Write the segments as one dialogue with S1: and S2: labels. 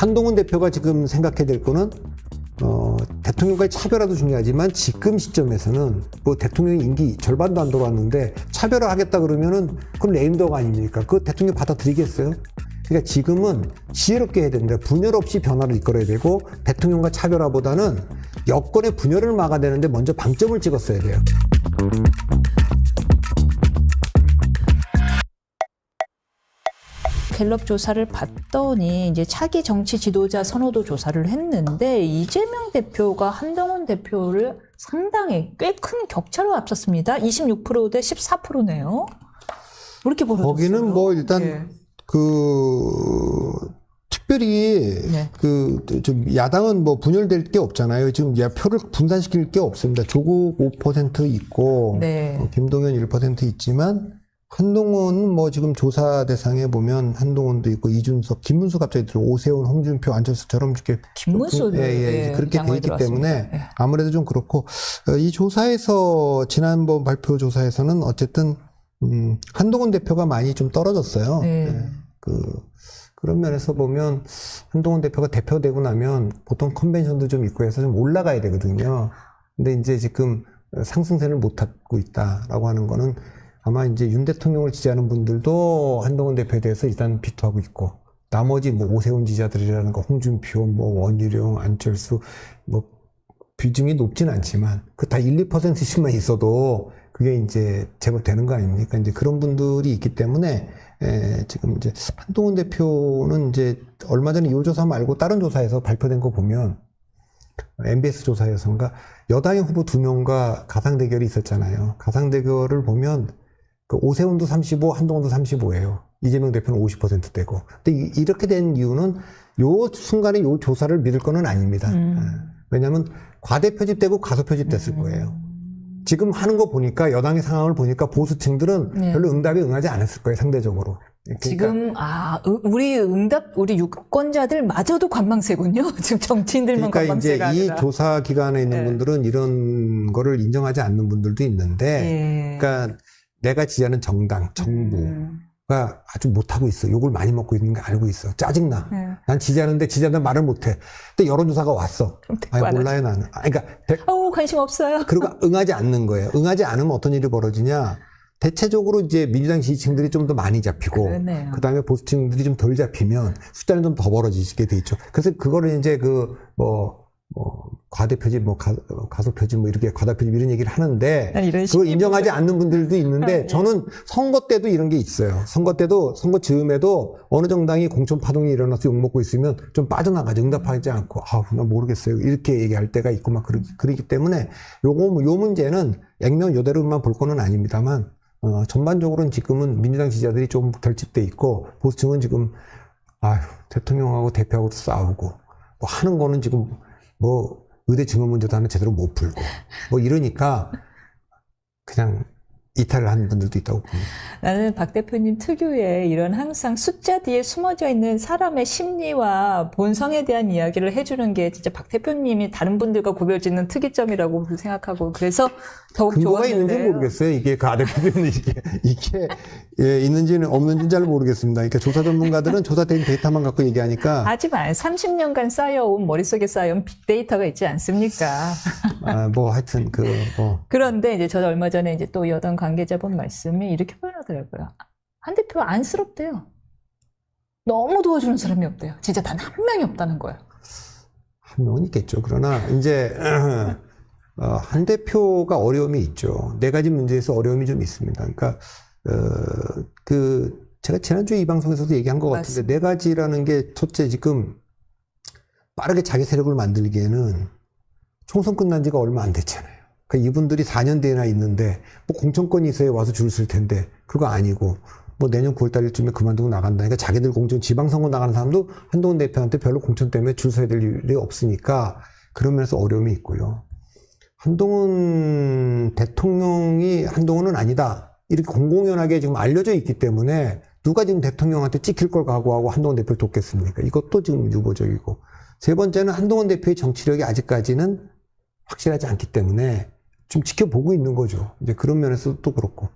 S1: 한동훈 대표가 지금 생각해야 될 거는 대통령과의 차별화도 중요하지만 지금 시점에서는 뭐 대통령 임기 절반도 안 돌아왔는데 차별화하겠다 그러면은 그건 레임덕 아닙니까? 그 대통령 받아들이겠어요? 그러니까 지금은 지혜롭게 해야 됩니다. 분열 없이 변화를 이끌어야 되고 대통령과 차별화보다는 여권의 분열을 막아내는데 먼저 방점을 찍었어야 돼요.
S2: 갤럽 조사를 봤더니 이제 차기 정치 지도자 선호도 조사를 했는데 이재명 대표가 한동훈 대표를 상당히 꽤 큰 격차로 앞섰습니다. 26% 대 14%네요. 왜 이렇게 벌어졌어요?
S1: 거기는 뭐 일단
S2: 네.
S1: 특별히
S2: 네.
S1: 좀 야당은 뭐 분열될 게 없잖아요. 지금 표를 분산시킬 게 없습니다. 조국 5% 있고
S2: 네.
S1: 김동연 1% 있지만 한동훈은 뭐 지금 조사 대상에 보면 한동훈도 있고 이준석, 김문수 갑자기 들어 오세훈, 홍준표, 안철수처럼 이렇게
S2: 김문수도
S1: 그렇게 돼 있기 때문에 아무래도 좀 그렇고 이 조사에서 지난번 발표 조사에서는 어쨌든 한동훈 대표가 많이 좀 떨어졌어요.
S2: 네.
S1: 그런 면에서 보면 한동훈 대표가 대표되고 나면 보통 컨벤션도 좀 있고 해서 좀 올라가야 되거든요. 근데 이제 지금 상승세를 못 타고 있다라고 하는 거는 아마 이제 윤 대통령을 지지하는 분들도 한동훈 대표에 대해서 일단 비토하고 있고 나머지 뭐 오세훈 지지자들이라는 거 홍준표, 뭐 원희룡, 안철수 뭐 비중이 높진 않지만 그 다 1, 2%씩만 있어도 그게 이제 제법 되는 거 아닙니까? 이제 그런 분들이 있기 때문에 지금 이제 한동훈 대표는 이제 얼마 전에 이 조사 말고 다른 조사에서 발표된 거 보면 MBS 조사에서인가 여당의 후보 2명과 가상 대결이 있었잖아요. 가상 대결을 보면 그 오세훈도 35, 한동훈도 35예요. 이재명 대표는 50%대고. 근데 이렇게 된 이유는 요 순간에 요 조사를 믿을 거는 아닙니다. 왜냐하면 과대 표집되고 과소 표집됐을 거예요. 지금 하는 거 보니까 여당의 상황을 보니까 보수층들은
S2: 네.
S1: 별로 응답에 응하지 않았을 거예요, 상대적으로. 그러니까
S2: 지금 우리 유권자들마저도 관망세군요. 지금 정치인들만
S1: 그러니까 이제
S2: 관망세가
S1: 이
S2: 아니라.
S1: 조사 기관에 있는
S2: 네.
S1: 분들은 이런 거를 인정하지 않는 분들도 있는데,
S2: 예.
S1: 그러니까 내가 지지하는 정당, 정부가 아주 못하고 있어. 욕을 많이 먹고 있는 거 알고 있어. 짜증나.
S2: 네.
S1: 난 지지하는데 말을 못해. 근데 여론조사가 왔어.
S2: 그럼 데리고 안
S1: 몰라요, 나는. 그러니까
S2: 관심 없어요.
S1: 그리고 응하지 않는 거예요. 응하지 않으면 어떤 일이 벌어지냐. 대체적으로 이제 민주당 지지층들이 좀 더 많이 잡히고,
S2: 그러네요.
S1: 그 다음에 보수층들이 좀 덜 잡히면 숫자는 좀 더 벌어지게 돼 있죠. 그래서 그거를 이제 과대 표집, 가소 표집, 이렇게 과다 표집 이런 얘기를 하는데, 그걸 인정하지 않는 분들도 있는데, 저는 선거 때도 이런 게 있어요. 선거 때도, 선거 즈음에도 어느 정당이 공천 파동이 일어나서 욕먹고 있으면 좀 빠져나가죠. 응답하지 않고, 나 모르겠어요. 이렇게 얘기할 때가 있고 그러기 때문에 요 문제는 액면 요대로만 볼 거는 아닙니다만, 전반적으로는 지금은 민주당 지지자들이 좀 결집돼 있고, 보수층은 지금, 대통령하고 대표하고도 싸우고, 하는 거는 지금, 의대 증원 문제도 하나 제대로 못 풀고, 이러니까, 그냥 이탈을 하는 분들도 있다고 봅니다.
S2: 나는 박 대표님 특유의 이런 항상 숫자 뒤에 숨어져 있는 사람의 심리와 본성에 대한 이야기를 해주는 게 진짜 박 대표님이 다른 분들과 구별짓는 특이점이라고 생각하고 그래서 더욱
S1: 근거가 있는지
S2: 좋았는데요.
S1: 모르겠어요. 이게 그 대표님 이게 있는지는 없는지는 잘 모르겠습니다. 그러니까 조사 전문가들은 조사된 데이터만 갖고 얘기하니까.
S2: 하지만 30년간 쌓여온 머릿속에 쌓여온 빅데이터가 있지 않습니까?
S1: 하여튼
S2: 그런데 이제 저도 얼마 전에 이제 또 여당 관계자분 말씀이 이렇게 표현하더라고요. 한 대표 안쓰럽대요. 너무 도와주는 사람이 없대요. 진짜 단 한 명이 없다는 거예요.
S1: 한 명은 있겠죠. 그러나 이제 한 대표가 어려움이 있죠. 네 가지 문제에서 어려움이 좀 있습니다. 그러니까 제가 지난주에 이 방송에서도 얘기한 것 같은데
S2: 맞습니다.
S1: 네 가지라는 게 첫째 지금 빠르게 자기 세력을 만들기에는 총선 끝난 지가 얼마 안 됐잖아요. 그러니까 이분들이 4년 뒤에나 있는데 공천권이 있어야 와서 줄 설 텐데 그거 아니고 내년 9월 달쯤에 그만두고 나간다니까 자기들 지방선거 나가는 사람도 한동훈 대표한테 별로 공천 때문에 줄 서야 될 일이 없으니까 그런 면에서 어려움이 있고요. 한동훈 대통령이 한동훈은 아니다. 이렇게 공공연하게 지금 알려져 있기 때문에 누가 지금 대통령한테 찍힐 걸 각오하고 한동훈 대표를 돕겠습니까? 이것도 지금 유보적이고. 세 번째는 한동훈 대표의 정치력이 아직까지는 확실하지 않기 때문에 좀 지켜보고 있는 거죠. 이제 그런 면에서도 또 그렇고.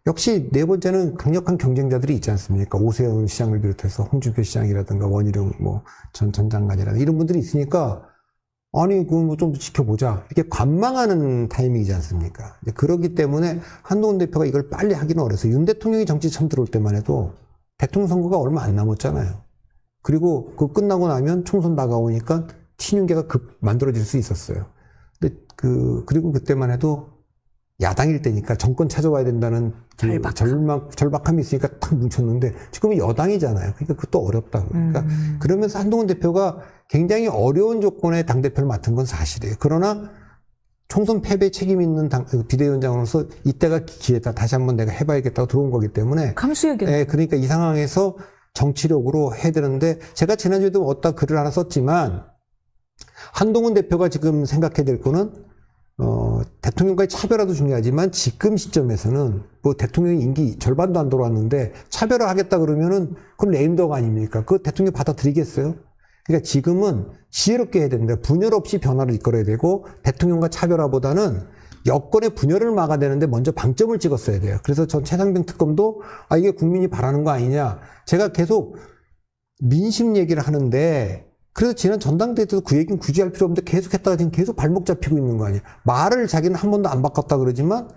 S1: 역시 네 번째는 강력한 경쟁자들이 있지 않습니까? 오세훈 시장을 비롯해서 홍준표 시장이라든가 원희룡 전 장관이라든가 이런 분들이 있으니까 아니 그거 좀 지켜보자 이렇게 관망하는 타이밍이지 않습니까? 이제 그렇기 때문에 한동훈 대표가 이걸 빨리 하기는 어려서 윤 대통령이 정치 처음 들어올 때만 해도 대통령 선거가 얼마 안 남았잖아요. 그리고 그 끝나고 나면 총선 다가오니까 친윤계가 급 만들어질 수 있었어요. 근데 그리고 그때만 해도 야당일 때니까 정권 찾아와야 된다는 절박함이 있으니까 딱 뭉쳤는데 지금은 여당이잖아요. 그러니까 그것도 어렵다. 그러니까 그러면서 한동훈 대표가 굉장히 어려운 조건에 당대표를 맡은 건 사실이에요. 그러나 총선 패배 책임 있는 비대위원장으로서 이때가 기회다. 다시 한번 내가 해봐야겠다고 들어온 거기 때문에.
S2: 감수욕이네.
S1: 그러니까 이 상황에서 정치력으로 해야 되는데 제가 지난주에도 어디다 글을 하나 썼지만 한동훈 대표가 지금 생각해야 될 거는 대통령과의 차별화도 중요하지만 지금 시점에서는 뭐 대통령의 임기 절반도 안 돌아왔는데 차별화 하겠다 그러면은 그건 레임덕 아닙니까? 그거 대통령 받아들이겠어요? 그러니까 지금은 지혜롭게 해야 된다. 분열 없이 변화를 이끌어야 되고 대통령과 차별화보다는 여권의 분열을 막아내는데 먼저 방점을 찍었어야 돼요. 그래서 전 최상병 특검도 이게 국민이 바라는 거 아니냐. 제가 계속 민심 얘기를 하는데 그래서 지난 전당대회 때도 그 얘기는 굳이 할 필요 없는데 계속 했다가 지금 계속 발목 잡히고 있는 거 아니에요. 말을 자기는 한 번도 안 바꿨다 그러지만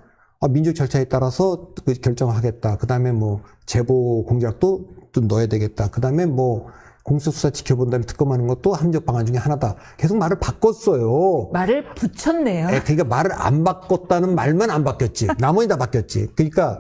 S1: 민주적 절차에 따라서 그 결정을 하겠다. 그 다음에 뭐 제보 공작도 좀 넣어야 되겠다. 그 다음에 뭐 공수수사 지켜본 다음에 특검하는 것도 합리적 방안 중에 하나다. 계속 말을 바꿨어요.
S2: 말을 붙였네요.
S1: 그러니까 말을 안 바꿨다는 말만 안 바뀌었지. 나머지 다 바뀌었지. 그러니까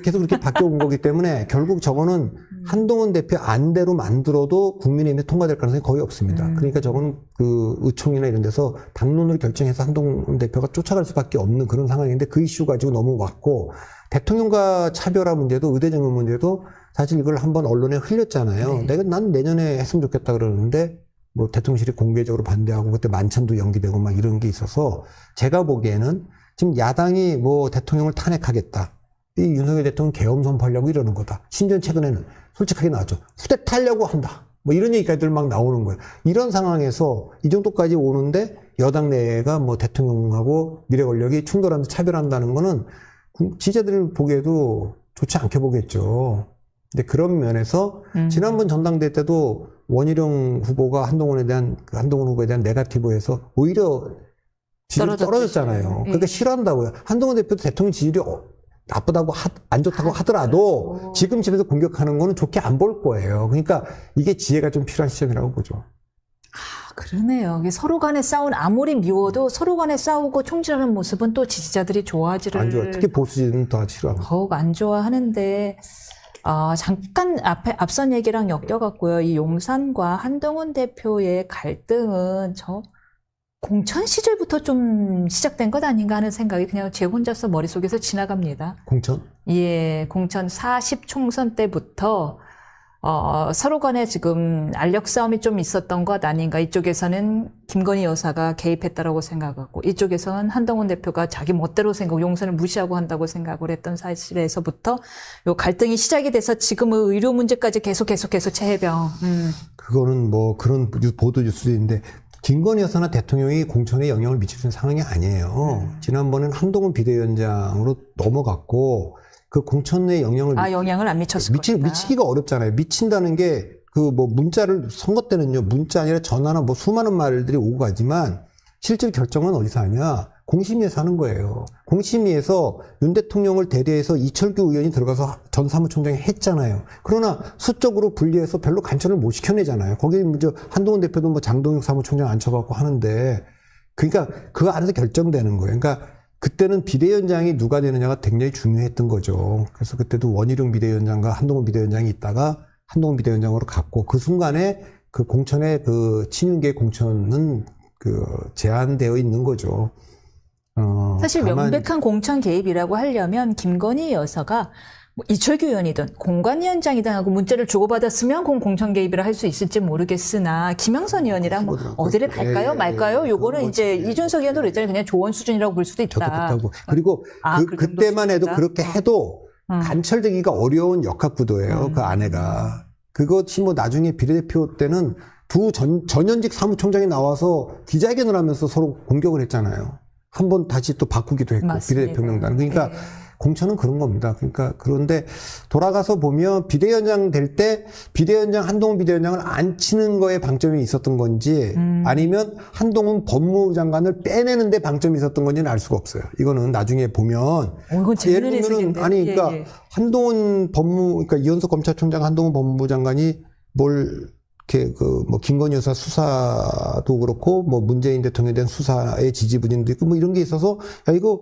S1: 계속 그렇게 바뀌어온 거기 때문에 결국 저거는 한동훈 대표 안대로 만들어도 국민의힘에 통과될 가능성이 거의 없습니다. 그러니까 저건 그 의총이나 이런 데서 당론으로 결정해서 한동훈 대표가 쫓아갈 수밖에 없는 그런 상황인데 그 이슈 가지고 너무 왔고 대통령과 차별화 문제도 의대정원 문제도 사실 이걸 한번 언론에 흘렸잖아요.
S2: 네.
S1: 난 내년에 했으면 좋겠다 그러는데 뭐 대통령실이 공개적으로 반대하고 그때 만찬도 연기되고 막 이런 게 있어서 제가 보기에는 지금 야당이 뭐 대통령을 탄핵하겠다. 이 윤석열 대통령 계엄 선포하려고 이러는 거다. 심지어 최근에는 솔직하게 나왔죠. 후대 타려고 한다. 뭐 이런 얘기까지들 막 나오는 거예요. 이런 상황에서 이 정도까지 오는데 여당 내가 뭐 대통령하고 미래 권력이 충돌하면서 차별한다는 거는 지지자들 보기에도 좋지 않게 보겠죠. 근데 그런 면에서 지난번 전당대회 때도 원희룡 후보가 한동훈 후보에 대한 네거티브에서 오히려 지지율이 떨어졌잖아요. 그러니까 싫어한다고요. 한동훈 대표도 대통령 지지율이 나쁘다고 안 좋다고 하더라도 지금 집에서 공격하는 거는 좋게 안 볼 거예요. 그러니까 이게 지혜가 좀 필요한 시점이라고 보죠.
S2: 그러네요. 서로 간에 싸운 아무리 미워도 서로 간에 싸우고 총질하는 모습은 또 지지자들이 좋아하지를
S1: 안 좋아. 특히 보수지는 더 싫어하고.
S2: 더욱 안 좋아하는데 잠깐 앞선 얘기랑 엮여갖고요. 이 용산과 한동훈 대표의 갈등은 공천 시절부터 좀 시작된 것 아닌가 하는 생각이 그냥 제 혼자서 머릿속에서 지나갑니다.
S1: 공천?
S2: 예, 공천 40 총선 때부터 서로 간에 지금 알력 싸움이 좀 있었던 것 아닌가. 이쪽에서는 김건희 여사가 개입했다라고 생각하고 이쪽에서는 한동훈 대표가 자기 멋대로 용산을 무시하고 한다고 생각을 했던 사실에서부터 요 갈등이 시작이 돼서 지금의 의료 문제까지 계속해서 최해병.
S1: 그거는 뭐 그런 보도 뉴스도 있는데 김건희 여사나 대통령이 공천에 영향을 미칠 수 있는 상황이 아니에요. 지난번엔 한동훈 비대위원장으로 넘어갔고 그 공천 내에 영향을
S2: 안 미쳤을 것이다.
S1: 미치기가 어렵잖아요. 미친다는 게 그 뭐 문자를 선거 때는요. 문자 아니라 전화나 뭐 수많은 말들이 오고 가지만 실질 결정은 어디서 하냐? 공심위에서 하는 거예요. 공심위에서 윤 대통령을 대리해서 이철규 의원이 들어가서 전 사무총장이 했잖아요. 그러나 수적으로 분리해서 별로 간첩을 못 시켜내잖아요. 거기 먼저 한동훈 대표도 뭐 장동혁 사무총장 앉혀갖고 하는데 그러니까 그 안에서 결정되는 거예요. 그러니까 그때는 비대위원장이 누가 되느냐가 굉장히 중요했던 거죠. 그래서 그때도 원희룡 비대위원장과 한동훈 비대위원장이 있다가 한동훈 비대위원장으로 갔고 그 순간에 그 공천의 그 친윤계 공천은 그 제한되어 있는 거죠.
S2: 사실 명백한 공천 개입이라고 하려면 김건희 여사가 뭐 이철규 의원이든 공관위원장이든 하고 문자를 주고받았으면 공천 개입이라 할 수 있을지 모르겠으나 김영선 의원이랑 뭐 어디를 갈까요 말까요? 요거는 이제 이준석 의원도 그랬잖아요. 그냥 조언 수준이라고 볼 수도 있다.
S1: 그리고 그때만 해도 그렇게 해도 간철되기가 어려운 역학구도예요. 그 아내가. 그것이 뭐 나중에 비례대표 때는 두 전현직 사무총장이 나와서 기자회견을 하면서 서로 공격을 했잖아요. 한 번 다시 또 바꾸기도 했고
S2: 맞습니다.
S1: 비례대표 명단. 그러니까 공천은 그런 겁니다. 그러니까 그런데 돌아가서 보면 비대위원장 될 때 한동훈 비대위원장을 안 치는 거에 방점이 있었던 건지 아니면 한동훈 법무부 장관을 빼내는 데 방점이 있었던 건지는 알 수가 없어요. 이거는 나중에 보면
S2: 이건
S1: 예를 들면은 아니 그러니까 한동훈 그러니까 이현석 검찰총장 한동훈 법무부 장관이 뭘 이렇게 뭐 김건희 여사 수사도 그렇고 뭐 문재인 대통령에 대한 수사의 지지부진도 있고 뭐 이런 게 있어서 야 이거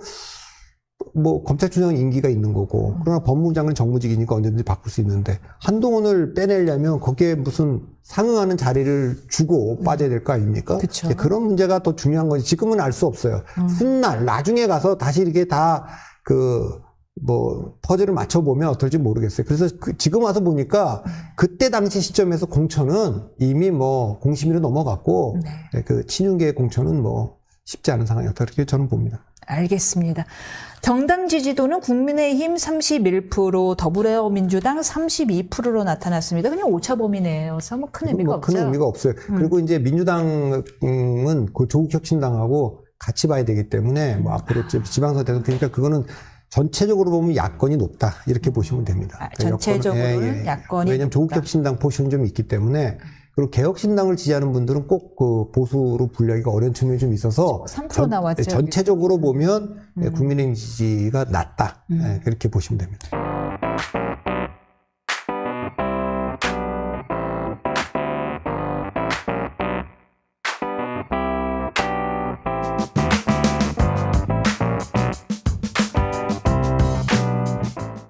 S1: 뭐 검찰총장은 임기가 있는 거고 그러나 법무부 장관은 정무직이니까 언제든지 바꿀 수 있는데 한동훈을 빼내려면 거기에 무슨 상응하는 자리를 주고 빠져야 될 거 아닙니까?
S2: 그쵸.
S1: 그런 문제가 더 중요한 거지. 지금은 알 수 없어요. 훗날 나중에 가서 다시 이렇게 다 뭐 퍼즐을 맞춰보면 어떨지 모르겠어요. 그래서 지금 와서 보니까 그때 당시 시점에서 공천은 이미 뭐 공심위로 넘어갔고 그 친윤계의 공천은 뭐 쉽지 않은 상황이었다 이렇게 저는 봅니다.
S2: 알겠습니다. 정당 지지도는 국민의힘 31%, 더불어민주당 32%로 나타났습니다. 그냥 오차범위네요. 그래서 뭐 큰 의미가 없죠.
S1: 큰 의미가 없어요. 그리고 이제 민주당은 그 조국혁신당하고 같이 봐야 되기 때문에 뭐 앞으로 지방선거 대선 그러니까 그거는 전체적으로 보면 야권이 높다 이렇게 보시면 됩니다.
S2: 전체적으로는 야권이
S1: 왜냐하면 조국혁신당 포션이 좀 있기 때문에 그리고 개혁신당을 지지하는 분들은 꼭 그 보수로 분류하기가 어려운 측면이 좀 있어서
S2: 3% 나왔죠.
S1: 전체적으로 보면 국민의힘 지지가 낮다 그렇게 보시면 됩니다.